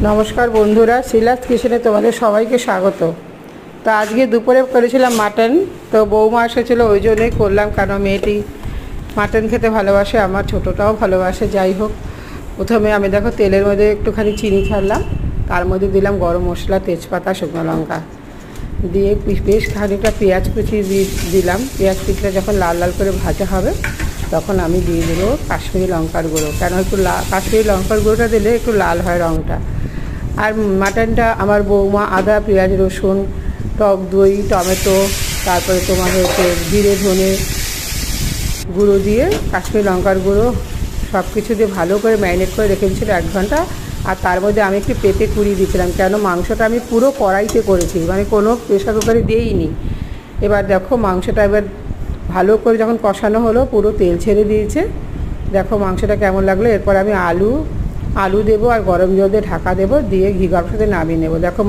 নমস্কার বন্ধুরা, শিলাস কিচেনে তোমাদের সবাইকে স্বাগত। তো আজকে দুপুরে করেছিলাম মাটন। তো বৌমা এসেছিলো, ওই জন্যই করলাম, কারণ মেয়েটি মাটন খেতে ভালোবাসে, আমার ছোটোটাও ভালোবাসে। যাই হোক, প্রথমে আমি দেখো তেলের মধ্যে একটুখানি চিনি ছাড়লাম, তার মধ্যে দিলাম গরম মশলা, তেজপাতা, শুকনো লঙ্কা দিয়ে বেশ খানিকটা পেঁয়াজ কুচি দিলাম। পেঁয়াজ কুচিটা যখন লাল লাল করে ভাজা হবে তখন আমি দিয়ে দেবো কাশ্মীরি লঙ্কার গুঁড়ো, কেন একটু কাশ্মীরি লঙ্কার গুঁড়োটা দিলে একটু লাল হয় রঙটা। আর মাটনটা আমার বৌমা আদা, পেঁয়াজ, রসুন, টক দই, টমেটো, তারপরে তোমার হচ্ছে জিরে ধনে গুঁড়ো দিয়ে কাশ্মীরি লঙ্কার গুঁড়ো সব কিছু দিয়ে ভালো করে ম্যারিনেট করে রেখে দিয়েছিল 1 ঘন্টা। আর তার মধ্যে আমি একটু পেঁপে কুড়িয়ে দিয়েছিলাম, কেন মাংসটা আমি পুরো কড়াইতে করেছি, মানে কোনো প্রেশার কুকারে দিইনি। এবার দেখো মাংসটা এবার ভালো করে যখন কষানো হলো, পুরো তেল ছেড়ে দিয়েছে। দেখো মাংসটা কেমন লাগলো। এরপর আমি আলু দেবো আর গরম জল দিয়ে ঢাকা দেবো, দিয়ে ঘি গরম সাথে নামিয়ে নেবো। দেখো